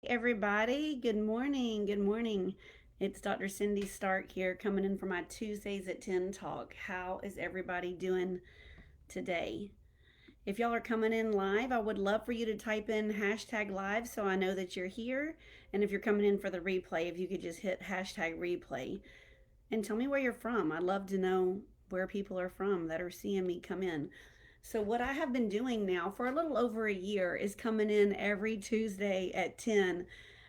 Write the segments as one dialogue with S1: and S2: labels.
S1: Everybody. Good morning. Good morning. It's Dr. Cindy Stark here coming in for my Tuesdays at 10 talk. How is everybody doing today? If y'all are coming in live, I would love for you to type in hashtag live so I know that you're here. And if you're coming in for the replay, if you could just hit hashtag replay and tell me where you're from. I'd love to know where people are from that are seeing me come in. So, what I have been doing now for a little over a year is coming in every Tuesday at 10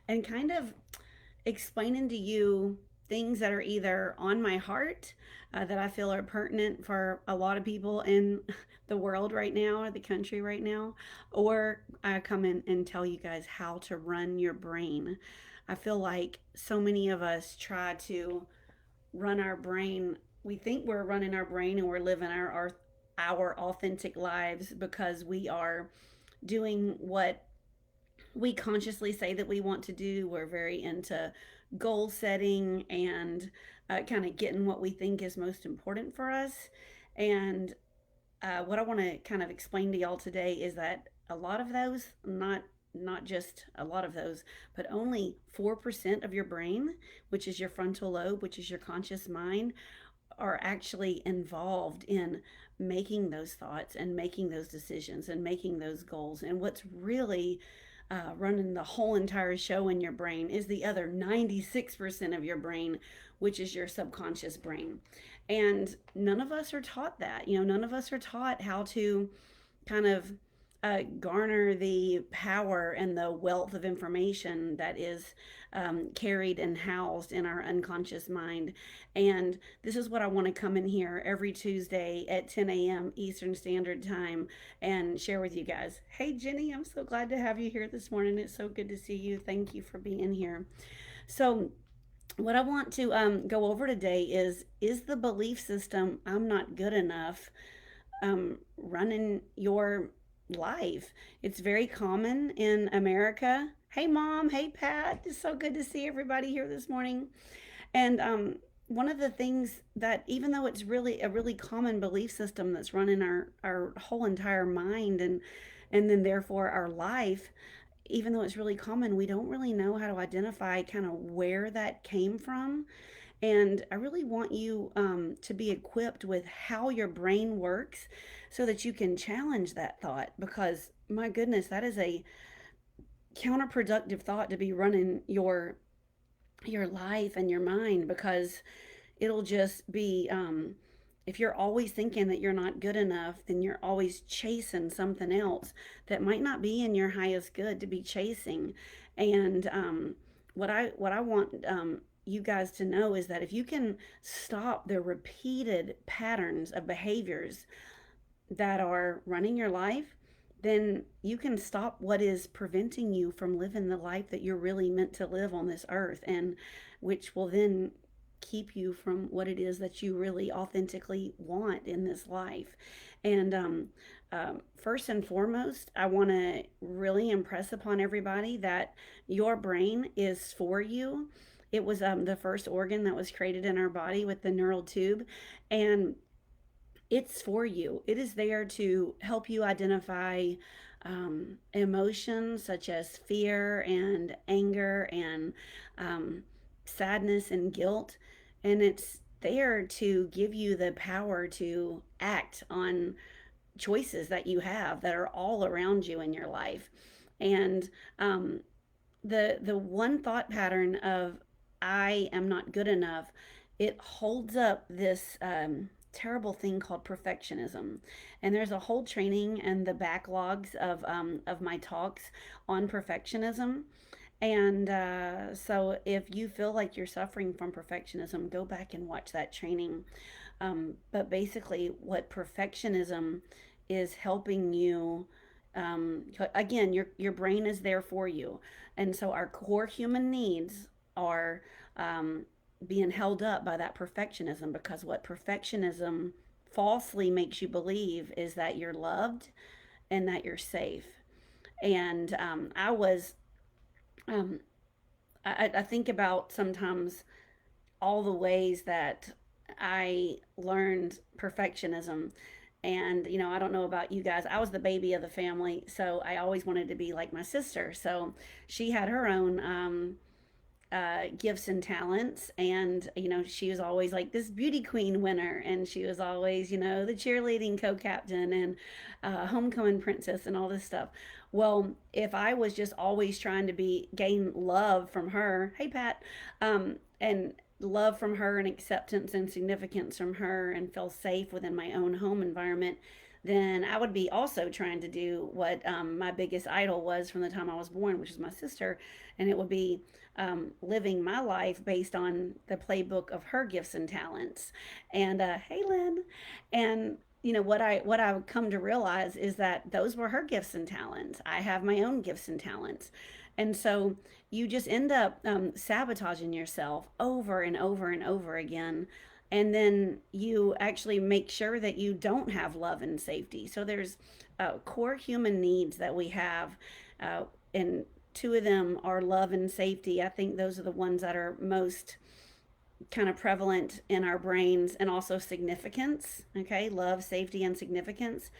S1: and kind of explaining to you things that are either on my heart that I feel are pertinent for a lot of people in the world right now or the country right now, or I come in and tell you guys how to run your brain. I feel like so many of us try to run our brain. We think we're running our brain and we're living our authentic lives because we are doing what we consciously say that we want to do. We're very into goal setting and kind of getting what we think is most important for us. And what I want to kind of explain to y'all today is that a lot of those, not just a lot of those, but only 4% of your brain, which is your frontal lobe, which is your conscious mind, are actually involved in making those thoughts and making those decisions and making those goals. And what's really running the whole entire show in your brain is the other 96% of your brain, which is your subconscious brain. And none of us are taught that. None of us are taught how to kind of garner the power and the wealth of information that is carried and housed in our unconscious mind. And this is what I want to come in here every Tuesday at 10 a.m. Eastern Standard Time and share with you guys. Hey, Jenny, I'm so glad to have you here this morning. It's so good to see you. Thank you for being here. So, what I want to go over today is the belief system I'm not good enough running your life. It's very common in America. Hey, Mom. Hey, Pat. It's so good to see everybody here this morning. And one of the things that, even though it's really a really common belief system that's running our whole entire mind and then therefore our life, even though it's really common, we don't really know how to identify kind of where that came from. And I really want you to be equipped with how your brain works so that you can challenge that thought. Because, my goodness, that is a counterproductive thought to be running your life and your mind, because it'll just be if you're always thinking that you're not good enough, then you're always chasing something else that might not be in your highest good to be chasing. And what I want you guys to know is that if you can stop the repeated patterns of behaviors that are running your life, then you can stop what is preventing you from living the life that you're really meant to live on this earth, and which will then keep you from what it is that you really authentically want in this life. And first and foremost, I want to really impress upon everybody that your brain is for you. It was the first organ that was created in our body with the neural tube, and it's for you. It is there to help you identify emotions such as fear and anger and sadness and guilt. And it's there to give you the power to act on choices that you have that are all around you in your life. And the one thought pattern of I am not good enough, it holds up this terrible thing called perfectionism. And there's a whole training and the backlogs of my talks on perfectionism. And so if you feel like you're suffering from perfectionism, go back and watch that training. But basically, what perfectionism is helping you, again, your brain is there for you. And so our core human needs are being held up by that perfectionism, because what perfectionism falsely makes you believe is that you're loved and that you're safe. And um, I think about sometimes all the ways that I learned perfectionism. And, I don't know about you guys. I was the baby of the family, so I always wanted to be like my sister. So she had her own gifts and talents. And, she was always like this beauty queen winner. And she was always, the cheerleading co captain and homecoming princess and all this stuff. Well, if I was just always trying to gain love from her, hey, Pat, and love from her and acceptance and significance from her and feel safe within my own home environment, then I would be also trying to do what my biggest idol was from the time I was born, which is my sister. And it would be living my life based on the playbook of her gifts and talents. And hey, Lynn. And what I would come to realize is that those were her gifts and talents. I have my own gifts and talents. And so you just end up sabotaging yourself over and over and over again. And then you actually make sure that you don't have love and safety. So there's core human needs that we have, and two of them are love and safety. I think those are the ones that are most kind of prevalent in our brains, and also significance. Okay, love, safety, and significance.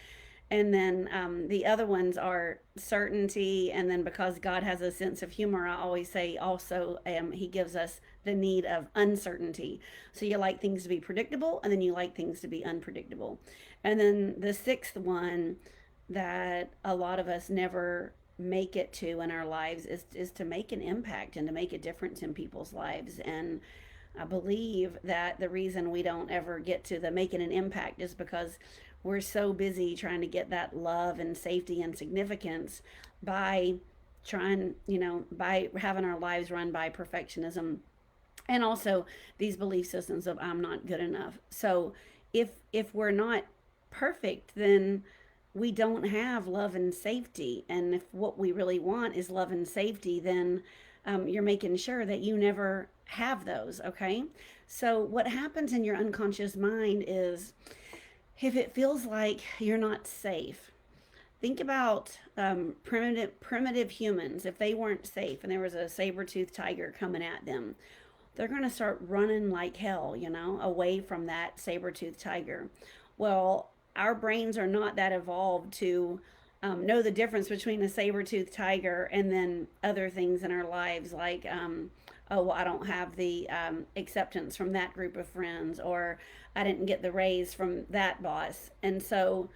S1: And then the other ones are certainty. And then because God has a sense of humor, I always say also He gives us the need of uncertainty. So you like things to be predictable, and then you like things to be unpredictable. And then the sixth one that a lot of us never make it to in our lives is to make an impact and to make a difference in people's lives. And I believe that the reason we don't ever get to the making an impact is because we're so busy trying to get that love and safety and significance by by having our lives run by perfectionism, and also these belief systems of I'm not good enough. So if we're not perfect, then we don't have love and safety. And if what we really want is love and safety, then you're making sure that you never have those. Okay. So what happens in your unconscious mind is, if it feels like you're not safe, think about primitive humans. If they weren't safe and there was a saber-toothed tiger coming at them, they're going to start running like hell, away from that saber-toothed tiger. Well, our brains are not that evolved to know the difference between a saber-toothed tiger and then other things in our lives, like oh, well, I don't have the acceptance from that group of friends, or I didn't get the raise from that boss. And so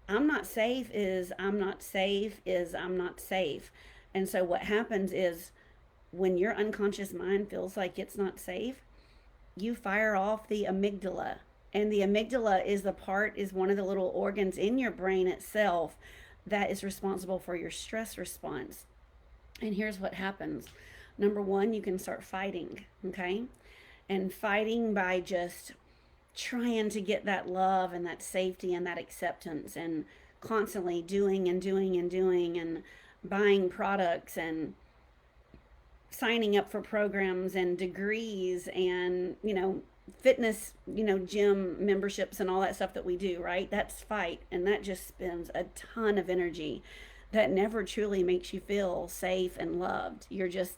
S1: I'm not safe is I'm not safe is I'm not safe. And so what happens is, when your unconscious mind feels like it's not safe, you fire off the amygdala. And the amygdala is one of the little organs in your brain itself that is responsible for your stress response. And here's what happens. Number one, you can start fighting, okay? And fighting by just trying to get that love and that safety and that acceptance, and constantly doing and doing and doing, and buying products and signing up for programs and degrees and, fitness, gym memberships and all that stuff that we do, right? That's fight. And that just spends a ton of energy that never truly makes you feel safe and loved. You're just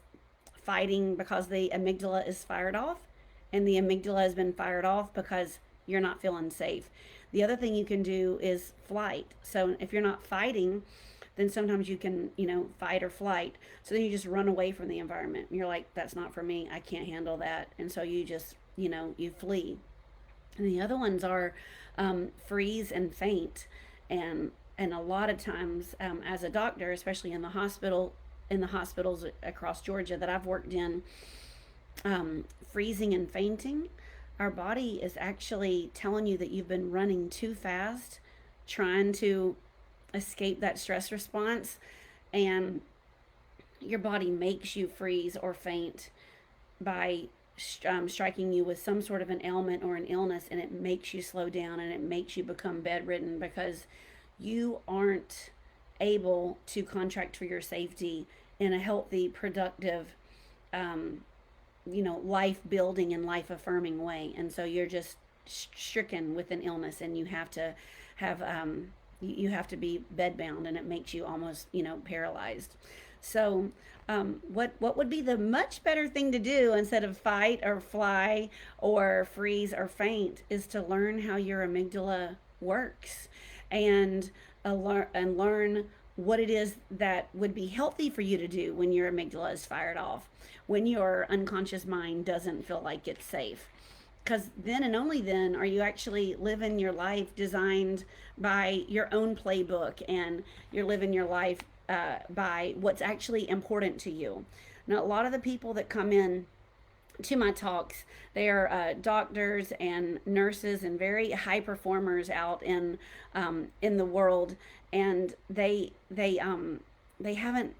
S1: fighting because the amygdala is fired off, and the amygdala has been fired off because you're not feeling safe. The other thing you can do is flight. So if you're not fighting, then sometimes you can, fight or flight. So then you just run away from the environment. You're like, that's not for me. I can't handle that. And so you just, you flee. And the other ones are freeze and faint. And a lot of times, as a doctor, especially in the hospitals across Georgia that I've worked in, freezing and fainting, our body is actually telling you that you've been running too fast, trying to escape that stress response, and your body makes you freeze or faint by striking you with some sort of an ailment or an illness, and it makes you slow down and it makes you become bedridden because you aren't able to contract for your safety in a healthy, productive, life building and life affirming way. And so you're just stricken with an illness, and you have to have you have to be bedbound, and it makes you almost paralyzed. So what would be the much better thing to do instead of fight or fly or freeze or faint is to learn how your amygdala works, and learn what it is that would be healthy for you to do when your amygdala is fired off, when your unconscious mind doesn't feel like it's safe. Because then and only then are you actually living your life designed by your own playbook, and you're living your life by what's actually important to you. Now, a lot of the people that come in to my talks, they are doctors and nurses and very high performers out in the world, and they haven't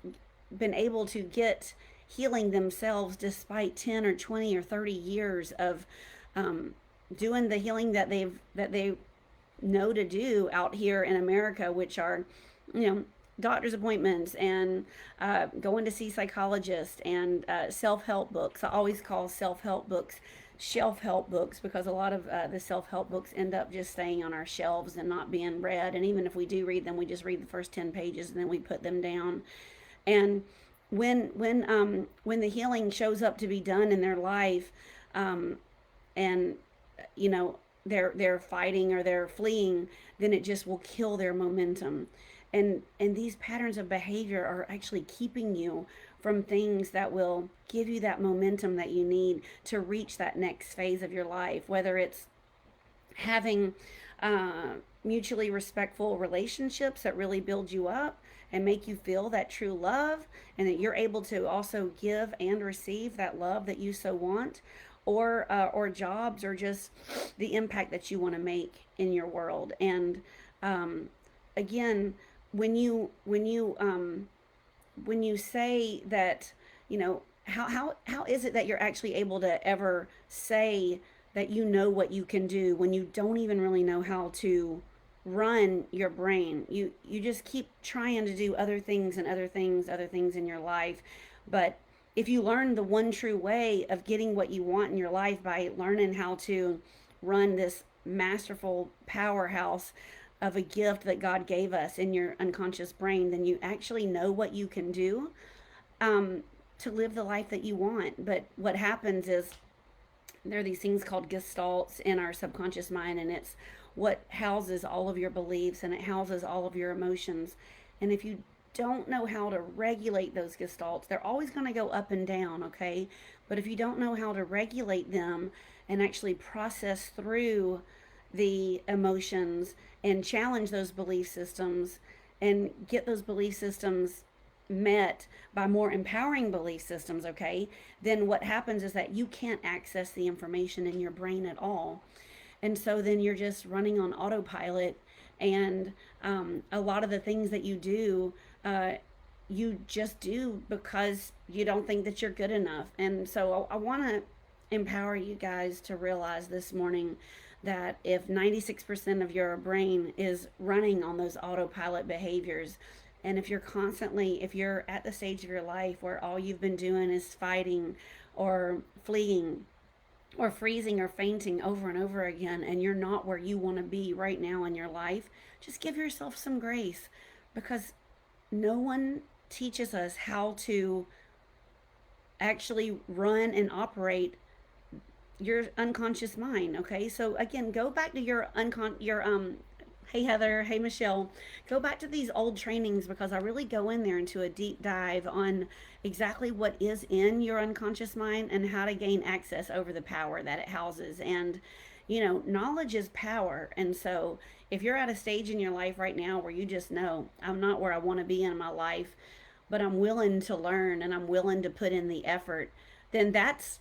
S1: been able to get healing themselves despite 10 or 20 or 30 years of doing the healing that they know to do out here in America, which are, you know, doctor's appointments and going to see psychologists and self-help books. I always call self-help books shelf-help books, because a lot of the self-help books end up just staying on our shelves and not being read. And even if we do read them, we just read the first 10 pages and then we put them down. And when the healing shows up to be done in their life, and you know, they're fighting or they're fleeing, then it just will kill their momentum. And these patterns of behavior are actually keeping you from things that will give you that momentum that you need to reach that next phase of your life, whether it's having mutually respectful relationships that really build you up and make you feel that true love, and that you're able to also give and receive that love that you so want, or jobs, or just the impact that you want to make in your world. And again, when you say that, you know, how is it that you're actually able to ever say that you know what you can do when you don't even really know how to run your brain? You just keep trying to do other things and other things in your life. But if you learn the one true way of getting what you want in your life by learning how to run this masterful powerhouse of a gift that God gave us in your unconscious brain, then you actually know what you can do to live the life that you want. But what happens is there are these things called gestalts in our subconscious mind, and it's what houses all of your beliefs, and it houses all of your emotions. And if you don't know how to regulate those gestalts, they're always going to go up and down, okay? But if you don't know how to regulate them and actually process through the emotions and challenge those belief systems and get those belief systems met by more empowering belief systems, okay, then what happens is that you can't access the information in your brain at all. And so then you're just running on autopilot, and a lot of the things that you do, you just do because you don't think that you're good enough. And so I want to empower you guys to realize this morning that if 96% of your brain is running on those autopilot behaviors, and if you're at the stage of your life where all you've been doing is fighting or fleeing or freezing or fainting over and over again, and you're not where you want to be right now in your life, just give yourself some grace, because no one teaches us how to actually run and operate your unconscious mind. Okay, so again, go back to your hey Heather, hey Michelle, go back to these old trainings, because I really go in there into a deep dive on exactly what is in your unconscious mind and how to gain access over the power that it houses. And you know, knowledge is power. And so if you're at a stage in your life right now where you just know, I'm not where I want to be in my life, but I'm willing to learn and I'm willing to put in the effort, then that's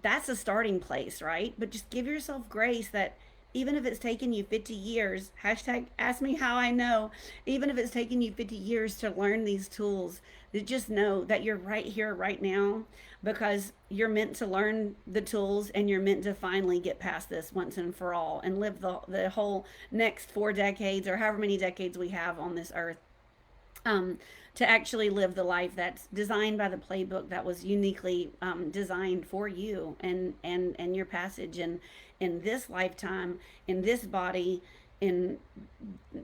S1: a starting place, right? But just give yourself grace that even if it's taken you 50 years, hashtag ask me how I know, even if it's taken you 50 years to learn these tools, just know that you're right here, right now, because you're meant to learn the tools, and you're meant to finally get past this once and for all and live the whole next 4 decades or however many decades we have on this earth, to actually live the life that's designed by the playbook that was uniquely designed for you and your passage in this lifetime, in this body, in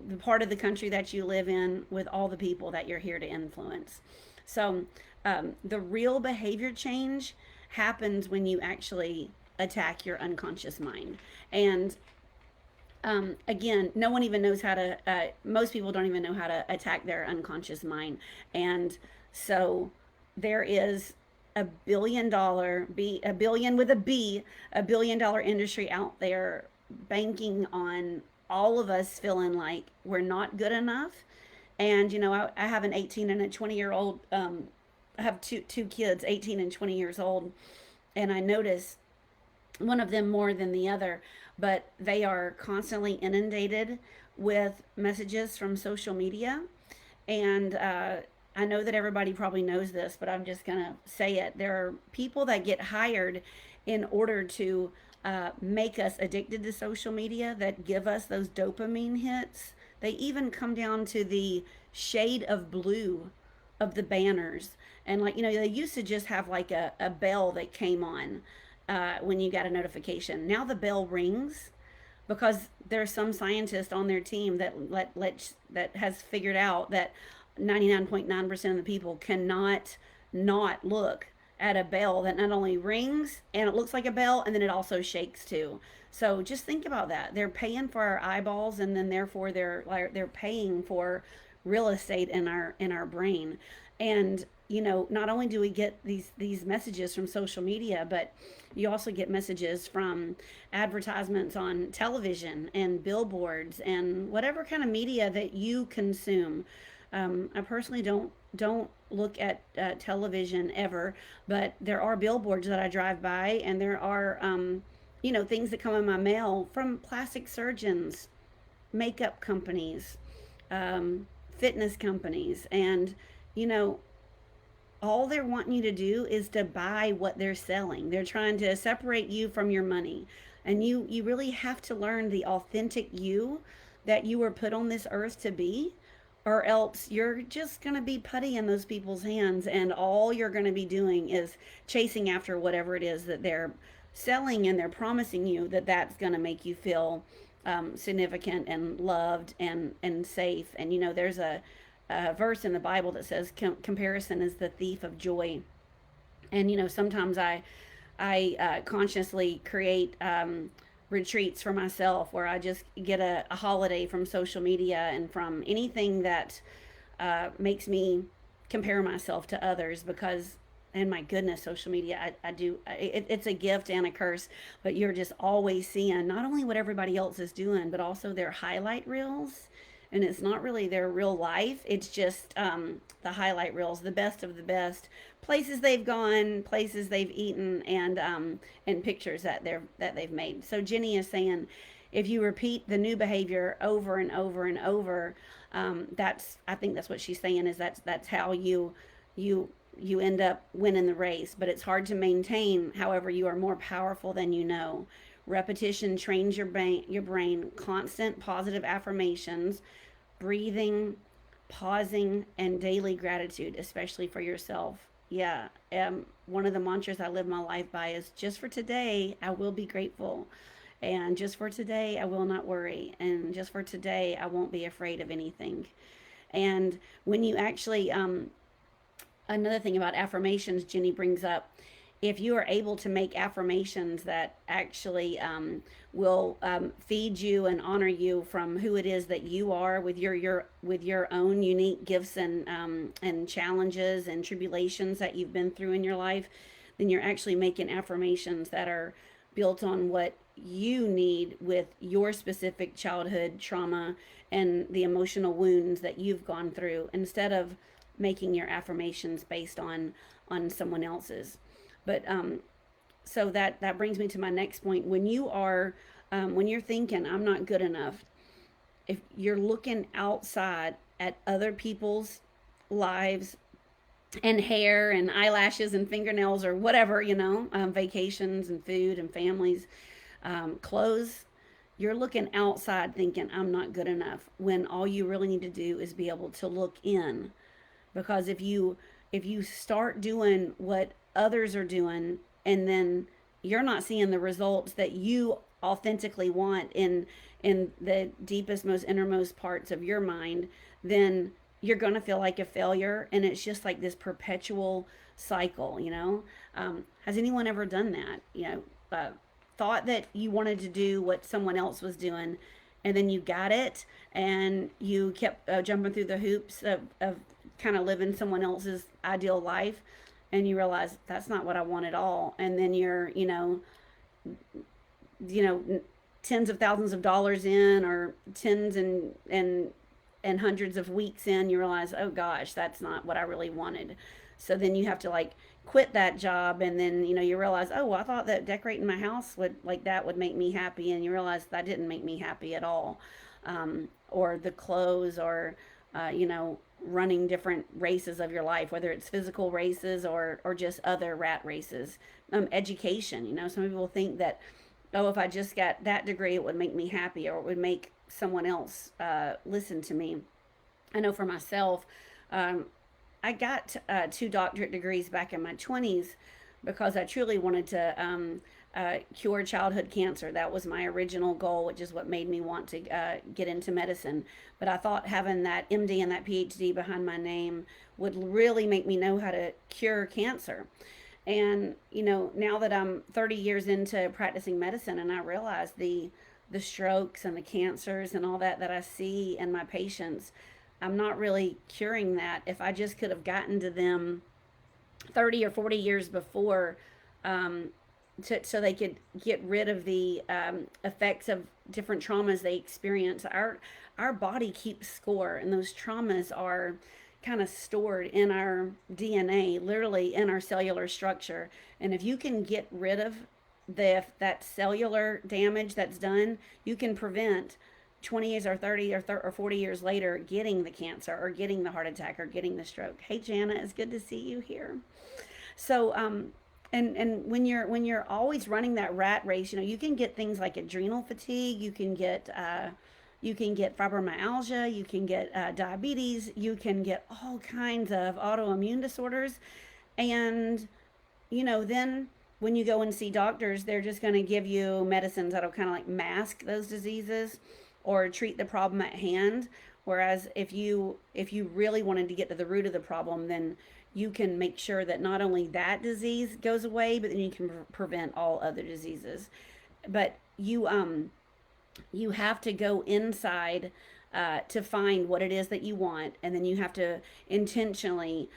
S1: the part of the country that you live in, with all the people that you're here to influence. So the real behavior change happens when you actually attack your unconscious mind. And Again, no one even knows how to, most people don't even know how to attack their unconscious mind. And so there is a billion with a B, $1 billion industry out there banking on all of us feeling like we're not good enough. And, I have an 18 and a 20-year-old, I have two kids, 18 and 20 years old. And I notice one of them more than the other, but they are constantly inundated with messages from social media. And I know that everybody probably knows this, but I'm just going to say it. There are people that get hired in order to make us addicted to social media, that give us those dopamine hits. They even come down to the shade of blue of the banners. And, like, they used to just have like a bell that came on when you got a notification. Now the bell rings because there's some scientist on their team that has figured out that 99.9% of the people cannot not look at a bell that not only rings and it looks like a bell, and then it also shakes too. So just think about that. They're paying for our eyeballs, and then therefore they're paying for real estate in our brain. And not only do we get these messages from social media, but you also get messages from advertisements on television and billboards and whatever kind of media that you consume. I personally don't look at television ever, but there are billboards that I drive by, and there are things that come in my mail from plastic surgeons, makeup companies, fitness companies, and you know all they're wanting you to do is to buy what they're selling. They're trying to separate you from your money. And you really have to learn the authentic you that you were put on this earth to be, or else you're just going to be putty in those people's hands, and all you're going to be doing is chasing after whatever it is that they're selling, and they're promising you that that's going to make you feel significant and loved and safe. And there's a verse in the Bible that says comparison is the thief of joy. And sometimes I consciously create retreats for myself where I just get a holiday from social media and from anything that makes me compare myself to others, because, and my goodness, social media, it's a gift and a curse. But you're just always seeing not only what everybody else is doing, but also their highlight reels. And it's not really their real life. It's just the highlight reels, the best of the best, places they've gone, places they've eaten, and pictures that they've made. So Jenny is saying, if you repeat the new behavior over and over and over, I think that's what she's saying, is that's how you end up winning the race. But it's hard to maintain. However, you are more powerful than you know. Repetition trains your brain. Constant positive affirmations, breathing, pausing, and daily gratitude, especially for yourself. Yeah, one of the mantras I live my life by is, just for today, I will be grateful. And just for today, I will not worry. And just for today, I won't be afraid of anything. And when you actually, another thing about affirmations Jenny brings up, if you are able to make affirmations that actually will feed you and honor you from who it is that you are, with your own unique gifts and challenges and tribulations that you've been through in your life, then you're actually making affirmations that are built on what you need with your specific childhood trauma and the emotional wounds that you've gone through, instead of making your affirmations based on someone else's. But so that brings me to my next point. When you're thinking, I'm not good enough, if you're looking outside at other people's lives and hair and eyelashes and fingernails or whatever, vacations and food and families, clothes, you're looking outside thinking, I'm not good enough, when all you really need to do is be able to look in. Because if you start doing what others are doing, and then you're not seeing the results that you authentically want in the deepest, most innermost parts of your mind, then you're going to feel like a failure. And it's just like this perpetual cycle. Has anyone ever done that? Thought that you wanted to do what someone else was doing, and then you got it, and you kept jumping through the hoops of kind of living someone else's ideal life, and you realize that's not what I want at all. And then you're, you know, tens of thousands of dollars in, or tens and hundreds of weeks in, you realize, oh gosh, that's not what I really wanted. So then you have to like quit that job, and then you realize, oh, well, I thought that decorating my house would like that would make me happy, and you realize that didn't make me happy at all. Or the clothes, or running different races of your life, whether it's physical races or just other rat races. Education, some people think that, oh, if I just got that degree, it would make me happy, or it would make someone else listen to me. I know for myself, um, I got two doctorate degrees back in my 20s because I truly wanted to cure childhood cancer. That was my original goal, which is what made me want to get into medicine. But I thought having that MD and that PhD behind my name would really make me know how to cure cancer. And now that I'm 30 years into practicing medicine, and I realize the strokes and the cancers and all that I see in my patients, I'm not really curing that. If I just could have gotten to them 30 or 40 years before, um, so they could get rid of the effects of different traumas they experience. Our body keeps score, and those traumas are kind of stored in our DNA, literally in our cellular structure. And if you can get rid of that cellular damage that's done, you can prevent 20 years or 30 or 40 years later getting the cancer, or getting the heart attack, or getting the stroke. Hey Jana, it's good to see you here. So and when you're always running that rat race, you can get things like adrenal fatigue, you can get fibromyalgia, you can get diabetes, you can get all kinds of autoimmune disorders. And then when you go and see doctors, they're just going to give you medicines that'll kind of like mask those diseases or treat the problem at hand. Whereas if you really wanted to get to the root of the problem, then you can make sure that not only that disease goes away, but then you can prevent all other diseases. But you have to go inside to find what it is that you want, and then you have to intentionally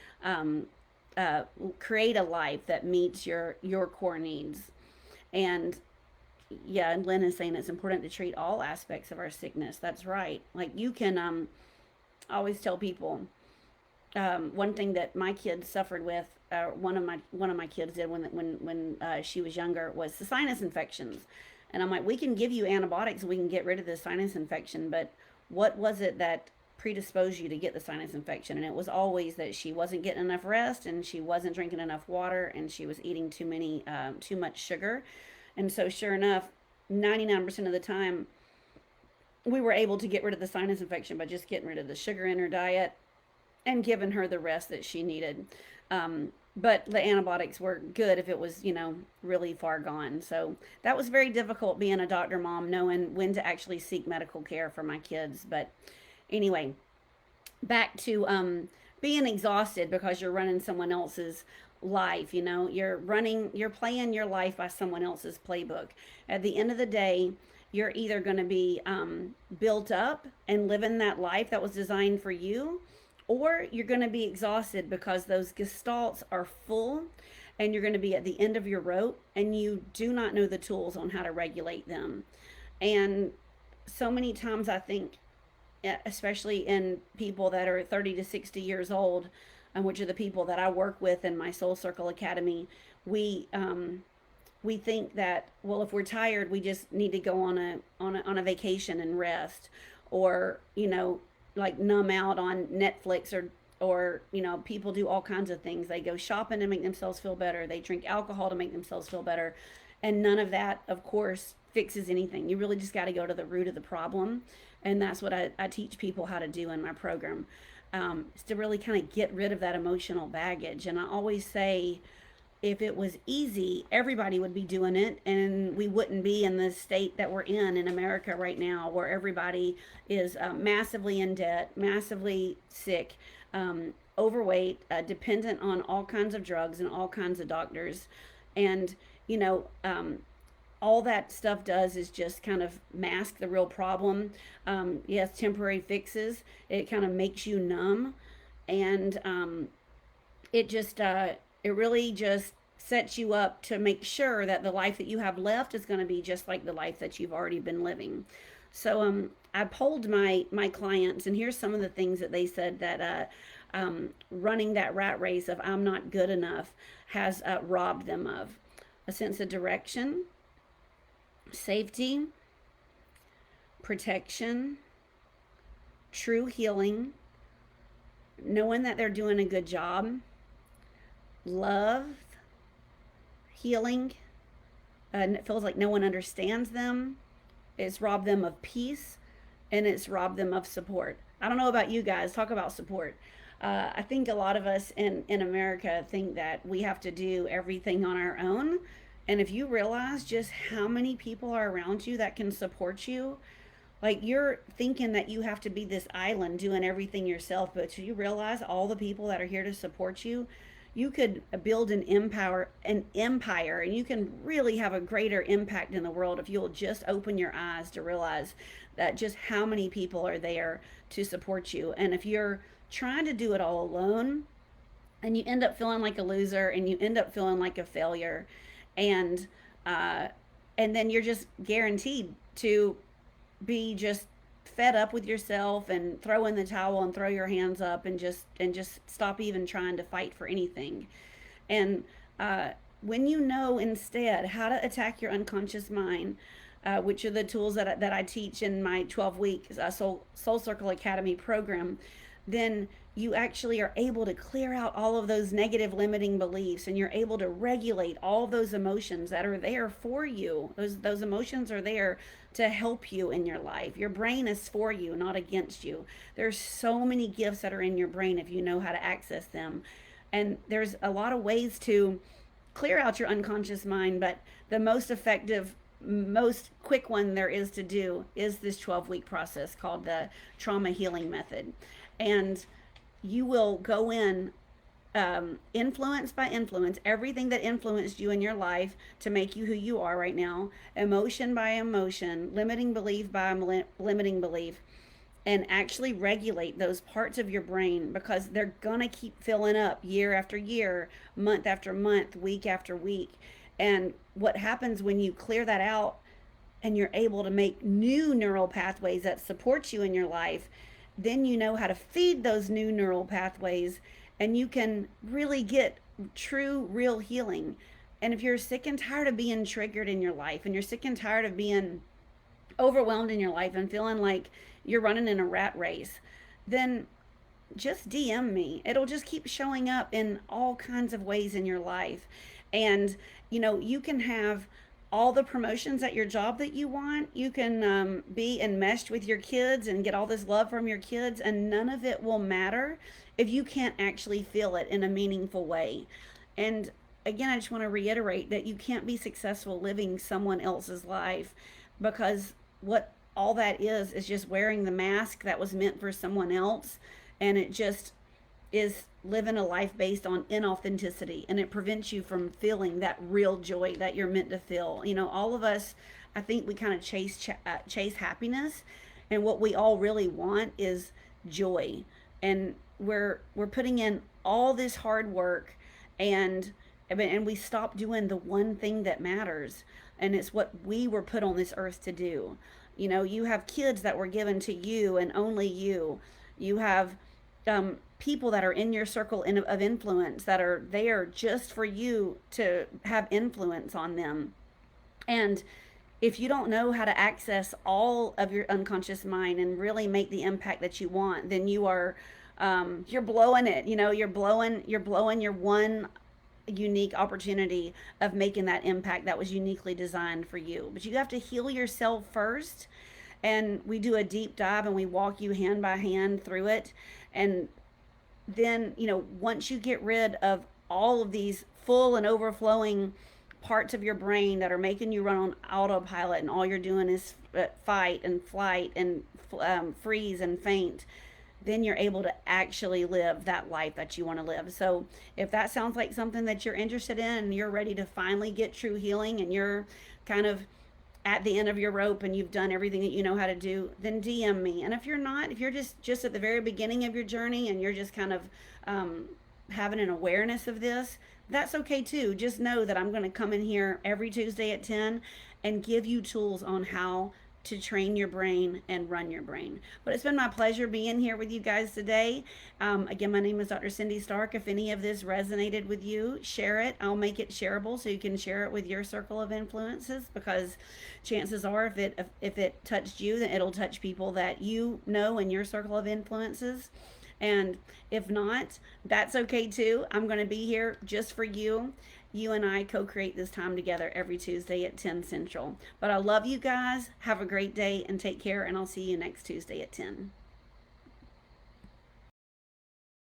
S1: create a life that meets your core needs. And yeah, and Lynn is saying it's important to treat all aspects of our sickness. That's right. Like you can always tell people, one thing that my kids suffered with, one of my kids did when she was younger, was the sinus infections. And I'm like, we can give you antibiotics and we can get rid of the sinus infection, but what was it that predisposed you to get the sinus infection? And it was always that she wasn't getting enough rest, and she wasn't drinking enough water, and she was eating too much sugar. And so sure enough, 99% of the time, we were able to get rid of the sinus infection by just getting rid of the sugar in her diet and giving her the rest that she needed. But the antibiotics were good if it was, really far gone. So that was very difficult being a doctor mom, knowing when to actually seek medical care for my kids. But anyway, back to being exhausted because you're running someone else's life. You're playing your life by someone else's playbook. At the end of the day, you're either going to be built up and living that life that was designed for you, or you're going to be exhausted because those gestalts are full, and you're going to be at the end of your rope, and you do not know the tools on how to regulate them. And so many times I think, especially in people that are 30 to 60 years old, which are the people that I work with in my Soul Circle Academy, we think that, well, if we're tired, we just need to go on a vacation and rest, or like numb out on Netflix, or people do all kinds of things. They go shopping to make themselves feel better. They drink alcohol to make themselves feel better. And none of that, of course, fixes anything. You really just got to go to the root of the problem. And that's what I teach people how to do in my program, is to really kind of get rid of that emotional baggage. And I always say, if it was easy, everybody would be doing it, and we wouldn't be in the state that we're in America right now, where everybody is massively in debt, massively sick, overweight, dependent on all kinds of drugs and all kinds of doctors. And all that stuff does is just kind of mask the real problem. Yes, temporary fixes. It kind of makes you numb, and it just it really just sets you up to make sure that the life that you have left is going to be just like the life that you've already been living. So I polled my clients, and here's some of the things that they said that running that rat race of I'm not good enough has robbed them of: a sense of direction, safety, protection, true healing, knowing that they're doing a good job, love, healing, and it feels like no one understands them. It's robbed them of peace, and it's robbed them of support. I don't know about you guys. Talk about support. I think a lot of us in America think that we have to do everything on our own. And if you realize just how many people are around you that can support you, like you're thinking that you have to be this island doing everything yourself, but you realize all the people that are here to support you, you could build an empire, and you can really have a greater impact in the world if you'll just open your eyes to realize that just how many people are there to support you. And if you're trying to do it all alone, and you end up feeling like a loser, and you end up feeling like a failure, and uh, and then you're just guaranteed to be just fed up with yourself and throw in the towel and throw your hands up and just stop even trying to fight for anything. And uh, when you know instead how to attack your unconscious mind, which are the tools that I teach in my 12-week Soul Circle Academy program, then you actually are able to clear out all of those negative limiting beliefs, and you're able to regulate all of those emotions that are there for you. Those emotions are there to help you in your life. Your brain is for you, not against you. There's so many gifts that are in your brain if you know how to access them. And there's a lot of ways to clear out your unconscious mind, but the most effective, most quick one there is to do is this 12-week process called the trauma healing method. And you will go in, influence by influence, everything that influenced you in your life to make you who you are right now, emotion by emotion, limiting belief by limiting belief, and actually regulate those parts of your brain, because they're going to keep filling up year after year, month after month, week after week. And what happens when you clear that out and you're able to make new neural pathways that support you in your life, then you know how to feed those new neural pathways, and you can really get true, real healing. And if you're sick and tired of being triggered in your life, and you're sick and tired of being overwhelmed in your life and feeling like you're running in a rat race, then just DM me. It'll just keep showing up in all kinds of ways in your life. And, you can have all the promotions at your job that you want. You can be enmeshed with your kids and get all this love from your kids, and none of it will matter if you can't actually feel it in a meaningful way. And again, I just want to reiterate that you can't be successful living someone else's life, because what all that is just wearing the mask that was meant for someone else, and it just is living a life based on inauthenticity, and it prevents you from feeling that real joy that you're meant to feel. All of us, I think we kind of chase happiness, and what we all really want is joy. And we're putting in all this hard work, and we stop doing the one thing that matters, and it's what we were put on this earth to do. You have kids that were given to you and only you. You have people that are in your circle of influence that are there just for you to have influence on them. And if you don't know how to access all of your unconscious mind and really make the impact that you want, then you're blowing it. You're blowing your one unique opportunity of making that impact that was uniquely designed for you. But you have to heal yourself first, and we do a deep dive and we walk you hand by hand through it. And then, once you get rid of all of these full and overflowing parts of your brain that are making you run on autopilot, and all you're doing is fight and flight and freeze and faint, then you're able to actually live that life that you want to live. So if that sounds like something that you're interested in and you're ready to finally get true healing and you're kind of at the end of your rope and you've done everything that you know how to do, then DM me. And if you're not, if you're just at the very beginning of your journey and you're just kind of having an awareness of this, that's okay too. Just know that I'm going to come in here every Tuesday at 10 and give you tools on how to train your brain and run your brain. But it's been my pleasure being here with you guys today. Again, my name is Dr. Cindy Stark. If any of this resonated with you, share it. I'll make it shareable so you can share it with your circle of influences, because chances are if it touched you, then it'll touch people that you know in your circle of influences. And if not, that's okay too. I'm going to be here just for you. You and I co create this time together every Tuesday at 10 Central. But I love you guys. Have a great day and take care. And I'll see you next Tuesday at 10.